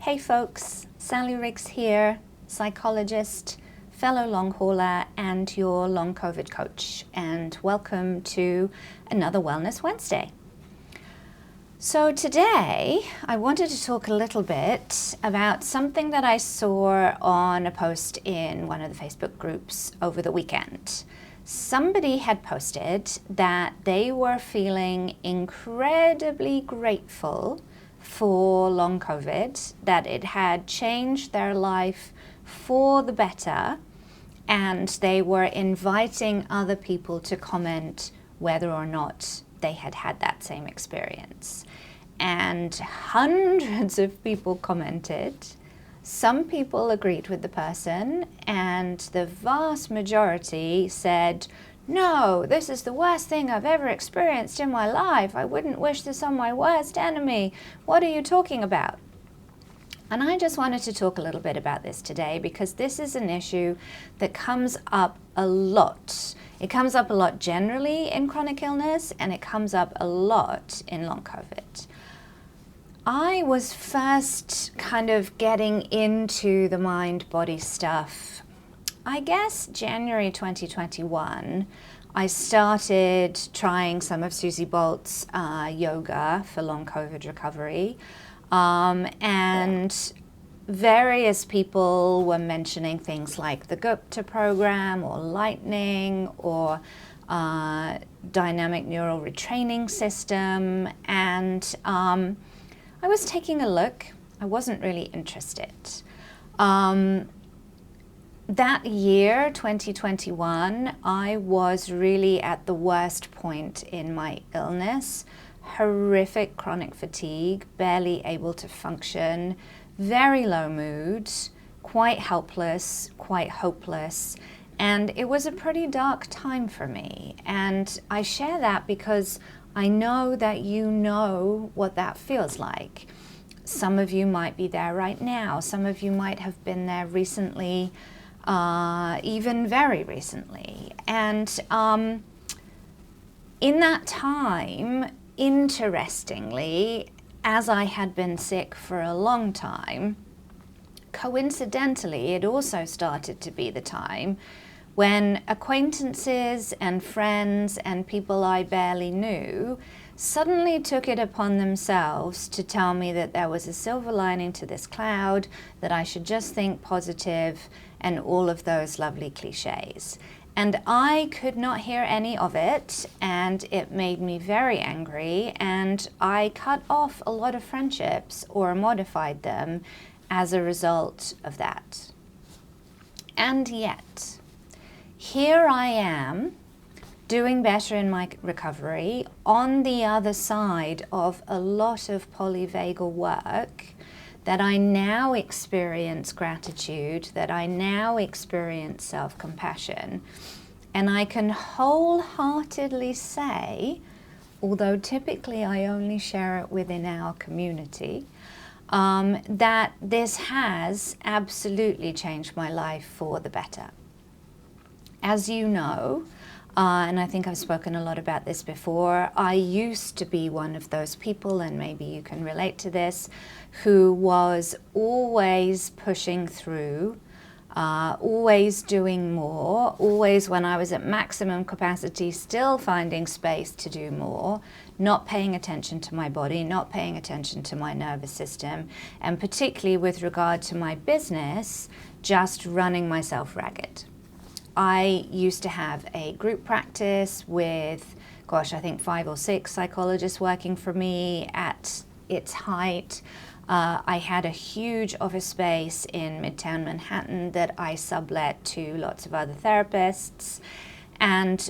Hey folks, Sally Riggs here, psychologist, fellow long hauler and your long COVID coach, and welcome to another Wellness Wednesday. So today I wanted to talk a little bit about something that I saw on a post in one of the Facebook groups over the weekend. Somebody had posted that they were feeling incredibly grateful for long COVID, that it had changed their life for the better, and they were inviting other people to comment whether or not they had had that same experience. And hundreds of people commented. Some people agreed with the person, and the vast majority said, "No, this is the worst thing I've ever experienced in my life. I wouldn't wish this on my worst enemy. What are you talking about?" And I just wanted to talk a little bit about this today because this is an issue that comes up a lot. It comes up a lot generally in chronic illness, and it comes up a lot in long COVID. I was first kind of getting into the mind-body stuff, I guess January 2021. I started trying some of Susie Bolt's yoga for long COVID recovery. And various people were mentioning things like the Gupta program or lightning or dynamic neural retraining system. And I was taking a look. I wasn't really interested. That year, 2021, I was really at the worst point in my illness. Horrific chronic fatigue, barely able to function, very low mood, quite helpless, quite hopeless, and it was a pretty dark time for me. And I share that because I know that you know what that feels like. Some of you might be there right now. Some of you might have been there recently, even very recently. And in that time, interestingly, as I had been sick for a long time, coincidentally, it also started to be the time when acquaintances and friends and people I barely knew suddenly took it upon themselves to tell me that there was a silver lining to this cloud, that I should just think positive, and all of those lovely cliches. And I could not hear any of it, and it made me very angry, and I cut off a lot of friendships or modified them as a result of that. And yet, here I am, doing better in my recovery, on the other side of a lot of polyvagal work, that I now experience gratitude, that I now experience self-compassion. And I can wholeheartedly say, although typically I only share it within our community, that this has absolutely changed my life for the better. As you know, and I think I've spoken a lot about this before, I used to be one of those people, and maybe you can relate to this, who was always pushing through, always doing more, always when I was at maximum capacity, still finding space to do more, not paying attention to my body, not paying attention to my nervous system, and particularly with regard to my business, just running myself ragged. I used to have a group practice with, gosh, I think 5 or 6 psychologists working for me at its height. I had a huge office space in Midtown Manhattan that I sublet to lots of other therapists. And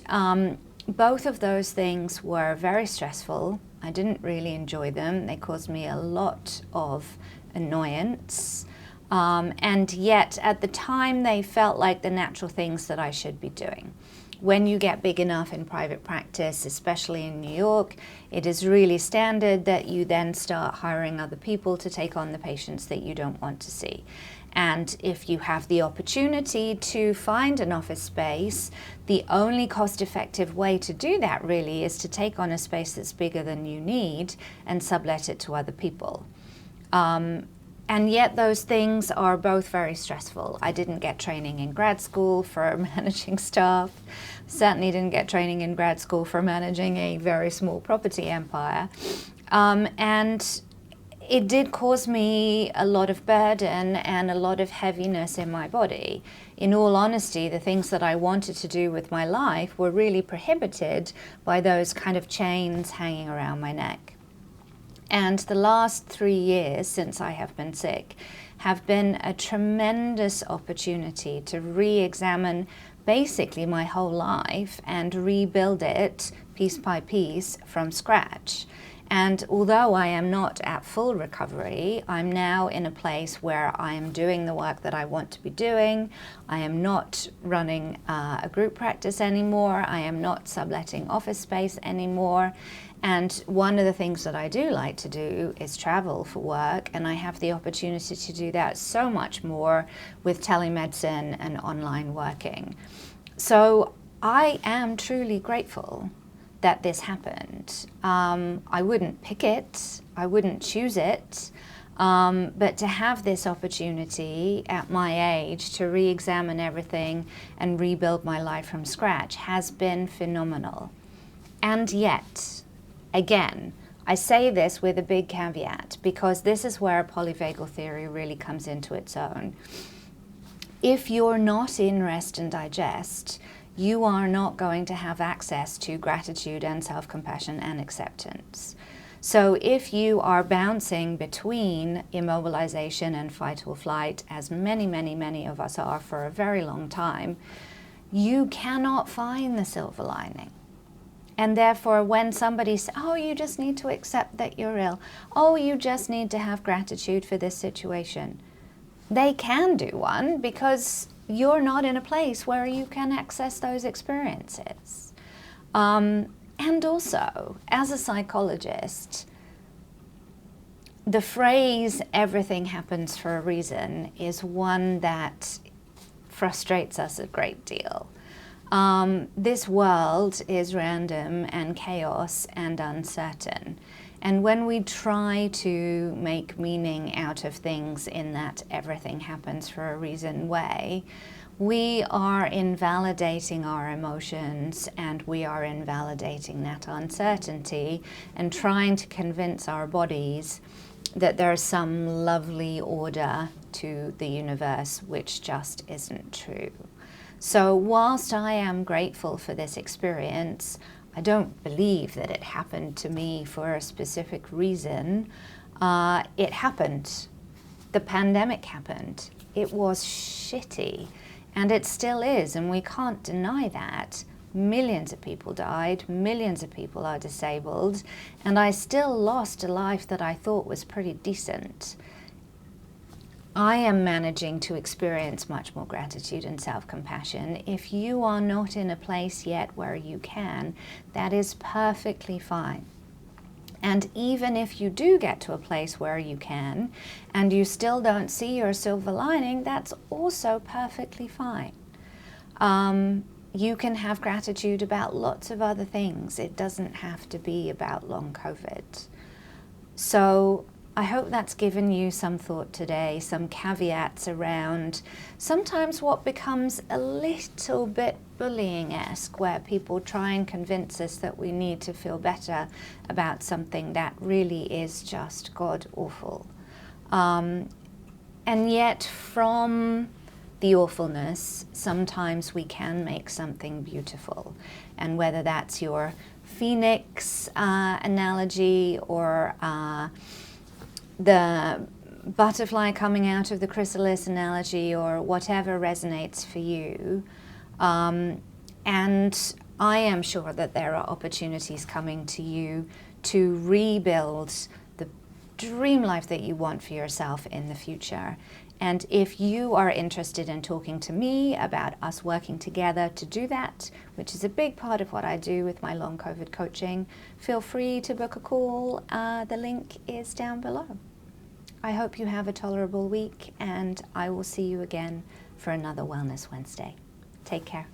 both of those things were very stressful. I didn't really enjoy them. They caused me a lot of annoyance. And yet, at the time, they felt like the natural things that I should be doing. When you get big enough in private practice, especially in New York, it is really standard that you then start hiring other people to take on the patients that you don't want to see. And if you have the opportunity to find an office space, the only cost-effective way to do that really is to take on a space that's bigger than you need and sublet it to other people. And yet those things are both very stressful. I didn't get training in grad school for managing staff. Certainly didn't get training in grad school for managing a very small property empire. And it did cause me a lot of burden and a lot of heaviness in my body. In all honesty, the things that I wanted to do with my life were really prohibited by those kind of chains hanging around my neck. And the last 3 years since I have been sick have been a tremendous opportunity to re-examine basically my whole life and rebuild it piece by piece from scratch. And although I am not at full recovery, I'm now in a place where I am doing the work that I want to be doing. I am not running a group practice anymore. I am not subletting office space anymore. And one of the things that I do like to do is travel for work, and I have the opportunity to do that so much more with telemedicine and online working. So I am truly grateful that this happened. I wouldn't pick it, I wouldn't choose it, but to have this opportunity at my age to re-examine everything and rebuild my life from scratch has been phenomenal. And yet, again, I say this with a big caveat, because this is where polyvagal theory really comes into its own. If you're not in rest and digest, you are not going to have access to gratitude and self-compassion and acceptance. So if you are bouncing between immobilization and fight or flight, as many of us are for a very long time, you cannot find the silver lining. And therefore, when somebody says, oh, you just need to accept that you're ill, oh, you just need to have gratitude for this situation, they can do one because you're not in a place where you can access those experiences. And also, as a psychologist, the phrase, everything happens for a reason, is one that frustrates us a great deal. This world is random and chaos and uncertain. And when we try to make meaning out of things in that everything happens for a reason way, we are invalidating our emotions and we are invalidating that uncertainty and trying to convince our bodies that there's some lovely order to the universe, which just isn't true. So whilst I am grateful for this experience, I don't believe that it happened to me for a specific reason. It happened. The pandemic happened. It was shitty, and it still is, and we can't deny that. Millions of people died, millions of people are disabled, and I still lost a life that I thought was pretty decent. I am managing to experience much more gratitude and self-compassion. If you are not in a place yet where you can, that is perfectly fine. And even if you do get to a place where you can, and you still don't see your silver lining, that's also perfectly fine. You can have gratitude about lots of other things. It doesn't have to be about long COVID. So I hope that's given you some thought today, some caveats around sometimes what becomes a little bit bullying-esque, where people try and convince us that we need to feel better about something that really is just god-awful. And yet from the awfulness, sometimes we can make something beautiful. And whether that's your phoenix analogy or the butterfly coming out of the chrysalis analogy, or whatever resonates for you. And I am sure that there are opportunities coming to you to rebuild the dream life that you want for yourself in the future. And if you are interested in talking to me about us working together to do that, which is a big part of what I do with my long COVID coaching, feel free to book a call. The link is down below. I hope you have a tolerable week, and I will see you again for another Wellness Wednesday. Take care.